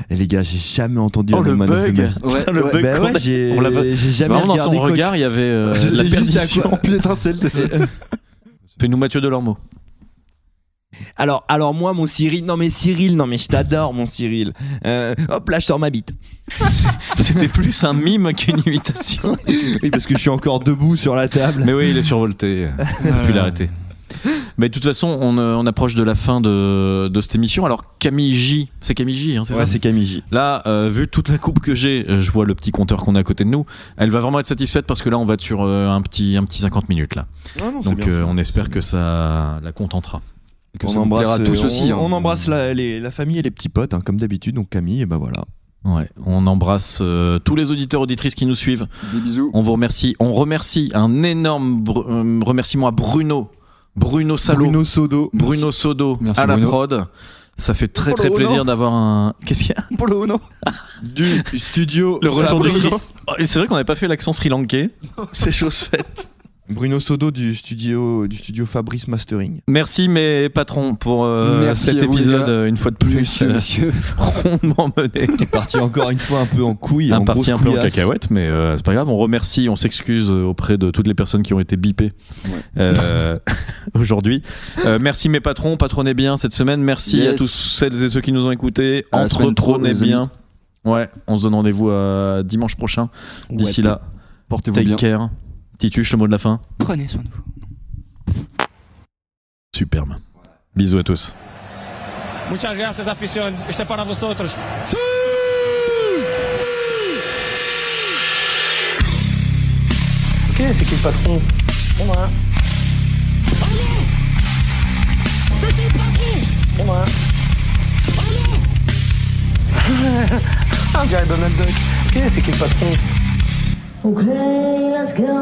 Les gars, j'ai jamais entendu Oh, Anne le Romanoff de bug. ma vie. Ouais, le bug. Bah ouais, j'ai jamais Vraiment, regardé dans son regard, il y avait la sais juste à perdition. quoi- Plus d'étincelles. Fais-nous Mathieu Delormeau. Alors moi, mon Cyril, non mais je t'adore, mon Cyril. Hop là, je sors ma bite. C'était plus un mime qu'une imitation. Oui, parce que je suis encore debout sur la table. Mais oui, il est survolté. Il a pu l'arrêter. Mais de toute façon, on approche de la fin de cette émission. Alors Camille J, c'est Camille J, hein, c'est ça? C'est Camille J. Là, vu toute la coupe que j'ai, je vois le petit compteur qu'on a à côté de nous. Elle va vraiment être satisfaite parce que là, on va être sur un petit 50 minutes là. Ah non, c'est Donc bien, ça. on espère que ça la contentera. Que On ça nous embrasse plaira tous aussi. on embrasse la famille et les petits potes, hein, comme d'habitude. Donc Camille, et bah voilà. Ouais, on embrasse tous les auditeurs auditrices qui nous suivent. Des bisous. On vous remercie. On remercie un énorme remerciement à Bruno Salo. Bruno Sodo Merci, à la Bruno. prod. Ça fait très Polo plaisir Ono. d'avoir un. Qu'est-ce qu'il y a? Polo, non. Du studio Le retour de Fabrice. Oh, c'est vrai qu'on n'avait pas fait l'accent sri-lankais. C'est chose faite. Bruno Sodo du studio Fabrice Mastering. Merci mes patrons pour Merci cet à vous, épisode les gars. une fois de plus Monsieur. rondement mené. Parti encore une fois un peu en couille, en Parti grosse un peu en couillasse. cacahuète, mais c'est pas grave. On remercie, on s'excuse auprès de toutes les personnes qui ont été bipées aujourd'hui. Merci mes patrons, patronnez bien cette semaine. Merci Yes. à tous celles et ceux qui nous ont écoutés. À la semaine pro, Entreprenez les bien. Ouais, on se donne rendez-vous à dimanche prochain. D'ici là, Portez-vous take bien. care. Tituche, le mot de la fin. Prenez soin de vous. Superbe. Bisous à tous. Muchas gracias, afición. Este es para vosotros. Ok, c'est qui le patron? C'est moi. C'est qui le patron? C'est moi. On dirait Donald Duck. Ok, c'est qui le patron? Okay, let's go.